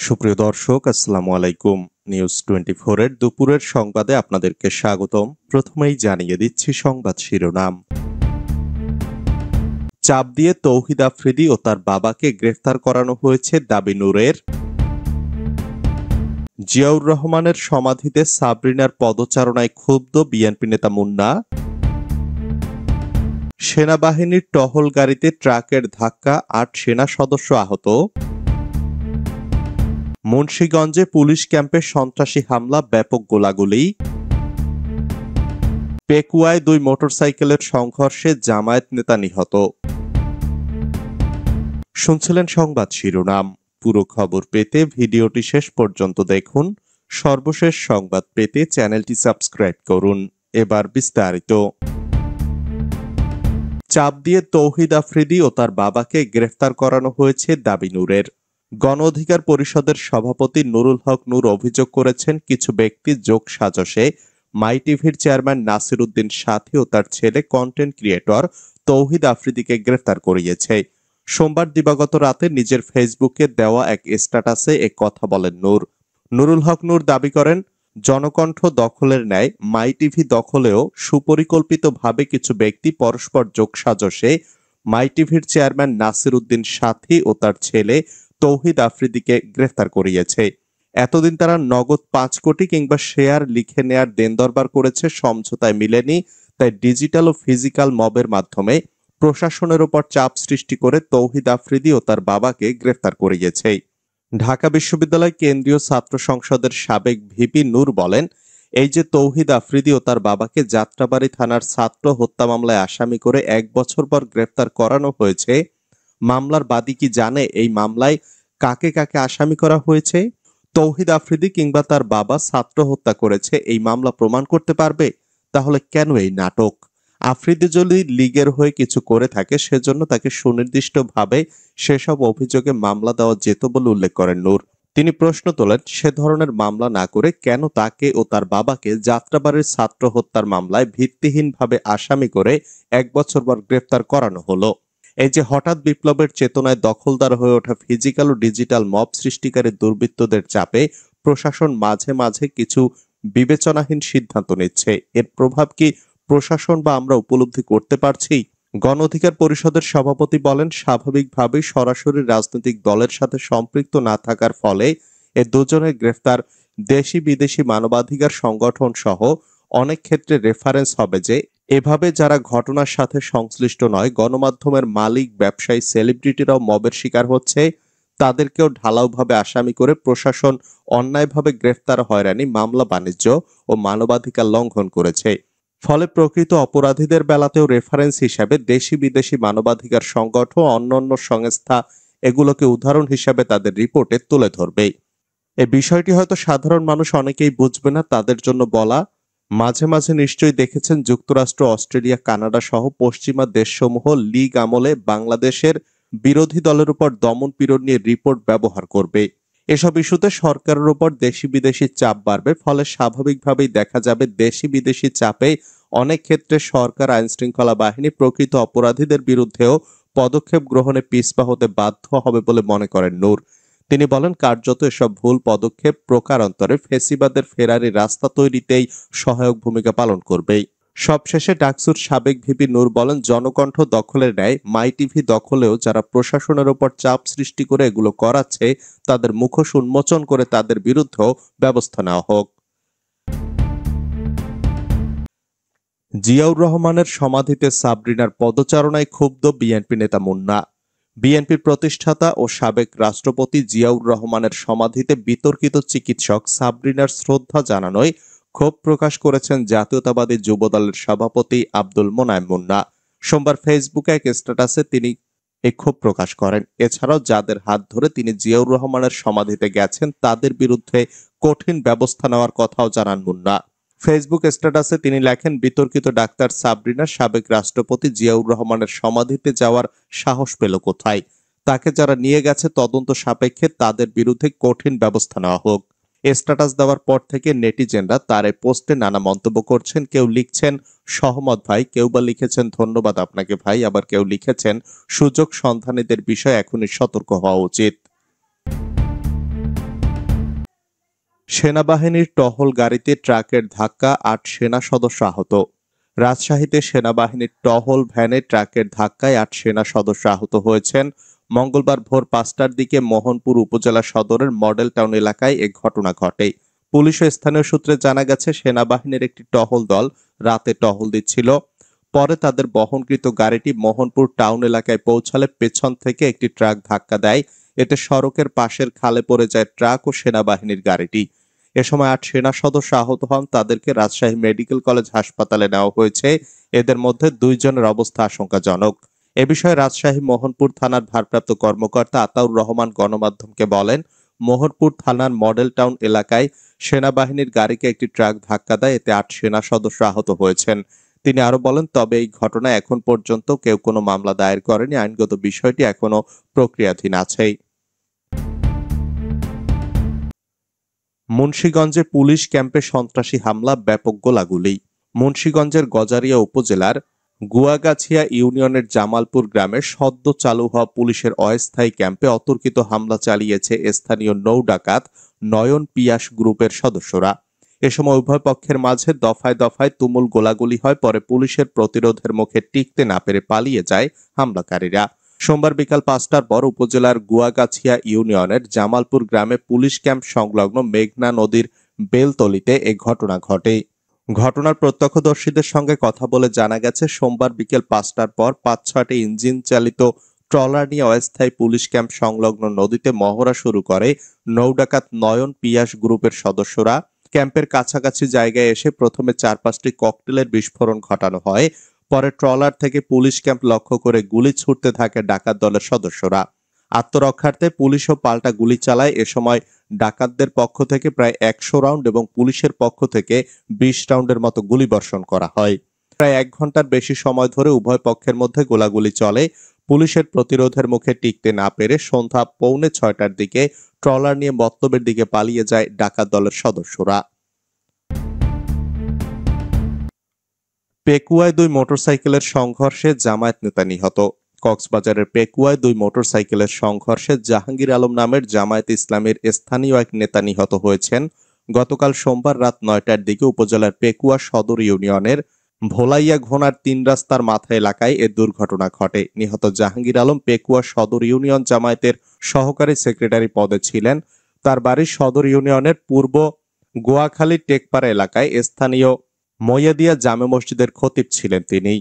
সুপ্রিয় দর্শক, আসসালামু আলাইকুম। নিউজ 24 এর দুপুরের সংবাদে আপনাদেরকে স্বাগতম। প্রথমেই জানিয়ে দিচ্ছি সংবাদ শিরোনাম। চাপ দিয়ে তৌহিদ আফ্রিদি ও তার বাবাকে গ্রেফতার করানো হয়েছে দাবি নূরের। জিয়াউর রহমানের সমাধিতে সাবরিনার পদচারণায় ক্ষুব্ধ বিএনপি নেতা মুন্না। সেনাবাহিনীর টহল গাড়িতে ট্রাকের ধাক্কা, ৮ সেনা সদস্য আহত। মুন্সিগঞ্জে পুলিশ ক্যাম্পে সন্ত্রাসী হামলা, ব্যাপক গোলাগুলি। পেকুয়ায় 2 মোটরসাইকেলের সংঘর্ষে জামায়াত নেতা নিহত। শুনছিলেন সংবাদ শিরোনাম। পুরো খবর পেতে ভিডিওটি শেষ পর্যন্ত দেখুন। সর্বশেষ সংবাদ পেতে চ্যানেলটি সাবস্ক্রাইব করুন। এবার বিস্তারিত। চাপ দিয়ে তৌহিদ আফ্রিদি ও তার বাবাকে গ্রেফতার করানো হয়েছে দাবি নূরের। গণ অধিকার পরিষদের সভাপতি নুরুল হক নূর অভিযোগ করেছেন, কিছু ব্যক্তি যোগ সাজশে মাই টিভির চেয়ারম্যান নাসির উদ্দিন সাথী ও তার ছেলে কন্টেন্ট ক্রিয়েটর তৌহিদ আফ্রিদিকে গ্রেফতার করিয়েছে। সোমবার দিবাগত রাতে নিজের ফেসবুকে দেওয়া এক স্ট্যাটাসে এ কথা বলেন নূর। নুরুল হক নূর দাবি করেন, জনকণ্ঠ দখলের ন্যায় মাই টিভি দখলেও সুপরিকল্পিতভাবে কিছু ব্যক্তি পরস্পর যোগ সাজশে মাই টিভির চেয়ারম্যান নাসির উদ্দিন সাথী ও তার ছেলে তৌহিদ আফ্রিদিকে গ্রেফতার করিয়েছে। এতদিন তারা নগদ 5 কোটি কিংবা শেয়ার লিখে নেয়ার দেন দরবার করেছে, সমঝোতায় মিলেনি। তাই ডিজিটাল ও ফিজিক্যাল মবের মাধ্যমে প্রশাসনের উপর চাপ সৃষ্টি করে তৌহিদ আফ্রিদি ও তার বাবাকে গ্রেফতার করিয়েছে। ঢাকা বিশ্ববিদ্যালয় কেন্দ্রীয় ছাত্র সংসদের সাবেক ভিপি নূর বলেন, এই যে তৌহিদ আফ্রিদি ও তার বাবাকে যাত্রাবাড়ী থানার ছাত্র হত্যা মামলায় আসামি করে 1 বছর পর গ্রেফতার করানো হয়েছে, মামলার বাদী কি জানে এই মামলায় কাকে কাকে আসামি করা হয়েছে? তৌহিদ আফ্রিদি কিংবা তার বাবা ছাত্র হত্যা করেছে এই মামলা প্রমাণ করতে পারবে? তাহলে কেন এই নাটক? আফ্রিদি যদি লীগের হয়ে কিছু করে থাকে সেজন্য তাকে সুনির্দিষ্টভাবে সেসব অভিযোগে মামলা দেওয়া যেত বলে উল্লেখ করেন নূর। তিনি প্রশ্ন তোলেন, সে ধরনের মামলা না করে কেন তাকে ও তার বাবাকে যাত্রাবাড়ির ছাত্র হত্যার মামলায় ভিত্তিহীনভাবে আসামি করে 1 বছর পর গ্রেফতার করানো হলো? এই যে হঠাৎ বিপ্লবের চেতনায় দখলদার হয়ে ওঠা ফিজিক্যাল ও ডিজিটাল মব সৃষ্টিকারী দুর্বৃত্তদের চাপে প্রশাসন মাঝে মাঝে কিছু বিবেচনাহীন সিদ্ধান্ত নিচ্ছে, এর প্রভাব কি প্রশাসন বা আমরা উপলব্ধি করতে পারছি? গণ অধিকার পরিষদের সভাপতি বলেন, স্বাভাবিকভাবেই সরাসরি রাজনৈতিক দলের সাথে সম্পৃক্ত না থাকার ফলে এ দুজনের গ্রেফতার দেশি বিদেশি মানবাধিকার সংগঠন সহ অনেক ক্ষেত্রে রেফারেন্স হবে যে এভাবে যারা ঘটনার সাথে সংশ্লিষ্ট নয়, গণমাধ্যমের মালিক, ব্যবসায়ী, সেলিব্রিটিরাও মবের শিকার হচ্ছে, তাদেরকেও ঢালাওভাবে আসামি করে প্রশাসন অন্যায়ভাবে গ্রেফতার, হয়রানি, মামলা বাণিজ্য ও মানবাধিকার লঙ্ঘন করেছে। ফলে প্রকৃত অপরাধীদের বেলাতেও রেফারেন্স হিসাবে দেশি বিদেশি মানবাধিকার সংগঠন ও অন্যান্য সংস্থা এগুলোকে উদাহরণ হিসাবে তাদের রিপোর্টে তুলে ধরবে। এই বিষয়টি হয়তো সাধারণ মানুষ অনেকেই বুঝবে না, তাদের জন্য বলা, মাঝে মাঝে নিশ্চয়ই দেখেছেন যুক্তরাষ্ট্র, অস্ট্রেলিয়া, কানাডা সহ পশ্চিমা দেশসমূহ লীগ আমলে বাংলাদেশের বিরোধী দলের উপর দমন পীড়ন নিয়ে রিপোর্ট ব্যবহার করবে। এসব ইস্যুতে সরকারের উপর দেশি বিদেশি চাপ বাড়বে, ফলে স্বাভাবিকভাবেই দেখা যাবে দেশি বিদেশি চাপে অনেক ক্ষেত্রে সরকার, আইন শৃঙ্খলা বাহিনী প্রকৃত অপরাধীদের বিরুদ্ধেও পদক্ষেপ গ্রহণে পিছপা হতে বাধ্য হবে বলে মনে করেন নূর। তিনি বলেন, কার্যত এসব ভুল পদক্ষেপ প্রকারান্তরে ফেসিবাদের ফেরারি রাস্তা তৈরিতেই সহায়ক ভূমিকা পালন করবে। সবশেষে ডাকসুর সাবেক ভিপি নূর বলেন, জনকণ্ঠ দখলের ন্যায় মাই টিভি দখলেও যারা প্রশাসনের উপর চাপ সৃষ্টি করে এগুলো করাচ্ছে, তাদের মুখোশ উন্মোচন করে তাদের বিরুদ্ধেও ব্যবস্থা নেওয়া হোক। জিয়াউর রহমানের সমাধিতে সাবরিনার পদচারণায় ক্ষুব্ধ বিএনপি নেতা মুন্না। বিএনপির প্রতিষ্ঠাতা ও সাবেক রাষ্ট্রপতি জিয়াউর রহমানের সমাধিতে বিতর্কিত চিকিৎসক সাবরিনার শ্রদ্ধা জানানোয় ক্ষোভ প্রকাশ করেছেন জাতীয়তাবাদী যুবদলের সভাপতি আব্দুল মোনায়েম মুন্না। সোমবার ফেসবুকে এক স্ট্যাটাসে তিনি এই ক্ষোভ প্রকাশ করেন। এছাড়াও যাদের হাত ধরে তিনি জিয়াউর রহমানের সমাধিতে গেছেন তাদের বিরুদ্ধে কঠিন ব্যবস্থা নেওয়ার কথাও জানান মুন্না। ফেসবুক স্ট্যাটাসে তিনি লেখেন, বিতর্কিত ডাক্তার সাবরিনা সাবেক রাষ্ট্রপতি জিয়াউর রহমানের সমাধিতে যাওয়ার সাহস পেল কোথায়? তাকে যারা নিয়ে গেছে তদন্ত সাপেক্ষে তাদের বিরুদ্ধে কঠিন ব্যবস্থা নেওয়া হোক। স্ট্যাটাস দেওয়ার পর থেকে নেটিজেনরা তার এই পোস্টে নানা মন্তব্য করছেন। কেউ লিখছেন, সহমত ভাই, কেউ বা লিখেছেন ধন্যবাদ আপনাকে ভাই, আবার কেউ লিখেছেন সুযোগ সন্ধানীদের বিষয় এখনই সতর্ক হওয়া উচিত। সেনাবাহিনীর টহল গাড়িতে ট্রাকের ধাক্কা, ৮ সেনা সদস্য আহত। রাজশাহীতে সেনাবাহিনীর টহল ভ্যানে ট্রাকের ধাক্কায় ৮ সেনা সদস্য আহত হয়েছেন। মঙ্গলবার ভোর ৫টার দিকে মোহনপুর উপজেলা সদরের মডেল টাউন এলাকায় এ ঘটনা ঘটে। পুলিশ ও স্থানীয় সূত্রে জানা গেছে, সেনাবাহিনীর একটি টহল দল রাতে টহল দিচ্ছিল। পরে তাদের বহনকৃত গাড়িটি মোহনপুর টাউন এলাকায় পৌঁছালে পেছন থেকে একটি ট্রাক ধাক্কা দেয়। এতে সড়কের পাশের খালে পড়ে যায় ট্রাক ও সেনাবাহিনীর গাড়িটি। এ সময় ৮ সেনা সদস্য আহত হন। তাদেরকে রাজশাহী মেডিকেল কলেজ হাসপাতালে নেওয়া হয়েছে। এদের মধ্যে ২ জনের অবস্থা আশঙ্কাজনক। এ বিষয়ে রাজশাহী মোহনপুর থানার ভারপ্রাপ্ত কর্মকর্তা আতাউর রহমান গণমাধ্যমকে বলেন, মোহনপুর থানার মডেল টাউন এলাকায় সেনাবাহিনীর গাড়িকে একটি ট্রাক ধাক্কা দেয়। এতে ৮ সেনা সদস্য আহত হয়েছেন। তিনি আরো বলেন, তবে এই ঘটনায় এখন পর্যন্ত কেউ কোনো মামলা দায়ের করেনি। আইনগত বিষয়টি এখনো প্রক্রিয়াধীন আছে। মুন্সিগঞ্জে পুলিশ ক্যাম্পে সন্ত্রাসী হামলা, ব্যাপক গোলাগুলি। মুন্সিগঞ্জের গজারিয়া উপজেলার গুয়াগাছিয়া ইউনিয়নের জামালপুর গ্রামের সদ্য চালু হওয়া পুলিশের অস্থায়ী ক্যাম্পে অতর্কিত হামলা চালিয়েছে স্থানীয় নৌ ডাকাত নয়ন পিয়াস গ্রুপের সদস্যরা। এ সময় উভয় পক্ষের মাঝে দফায় দফায় তুমুল গোলাগুলি হয়। পরে পুলিশের প্রতিরোধের মুখে টিকতে না পেরে পালিয়ে যায় হামলাকারীরা। সোমবার বিকাল ৫টার পর উপজেলার গুয়াগাছিয়া ইউনিয়নের জামালপুর গ্রামে পুলিশ ক্যাম্প সংলগ্ন মেঘনা নদীর বেলতলিতে এ ঘটনা ঘটে। ঘটনার প্রত্যক্ষদর্শীদের সঙ্গে কথা বলে জানা গেছে, সোমবার বিকেল ৫টার পর ৫-৬টি ইঞ্জিন চালিত ট্রলার নিয়ে অস্থায়ী পুলিশ ক্যাম্প সংলগ্ন নদীতে মহড়া শুরু করে নৌডাকাত নয়ন পিয়াস গ্রুপের সদস্যরা। ক্যাম্পের কাছাকাছি জায়গায় এসে প্রথমে ৪-৫টি ককটেলের বিস্ফোরণ ঘটানো হয়। পরে ট্রলার থেকে পুলিশ ক্যাম্প লক্ষ্য করে গুলি ছুড়তে থাকে ডাকাত দলের সদস্যরা। আত্মরক্ষার্থে পুলিশও পাল্টা গুলি চালায়। এ সময় ডাকাতদের পক্ষ থেকে প্রায় ১০০ রাউন্ড এবং পুলিশের পক্ষ থেকে ২০ রাউন্ডের মতো গুলিবর্ষণ করা হয়। প্রায় ১ ঘন্টার বেশি সময় ধরে উভয় পক্ষের মধ্যে গোলাগুলি চলে। পুলিশের প্রতিরোধের মুখে টিকতে না পেরে সন্ধ্যা ৫:৩০টার দিকে ট্রলার নিয়ে মতলবের দিকে পালিয়ে যায় ডাকাত দলের সদস্যরা। পেকুয়ায় ২ মোটরসাইকেলের সংঘর্ষে জামায়াত নেতা নিহত। কক্সবাজারের পেকুয়ায় ২ মোটরসাইকেলের সংঘর্ষে জাহাঙ্গীর আলম নামের জামায়াতে ইসলামীর স্থানীয় এক নেতা নিহত হয়েছেন। গতকাল সোমবার রাত ৯টার দিকে উপজেলার পেকুয়া সদর ইউনিয়নের ভোলাইয়া ঘোনার ৩ রাস্তার মাথা এলাকায় এ দুর্ঘটনা ঘটে। নিহত জাহাঙ্গীর আলম পেকুয়া সদর ইউনিয়ন জামায়াতের সহকারী সেক্রেটারি পদে ছিলেন। তার বাড়ি সদর ইউনিয়নের পূর্ব গোয়াখালী টেকপাড়া এলাকায়। স্থানীয় মৈয়াদিয়া জামে মসজিদের খতিব ছিলেন তিনি।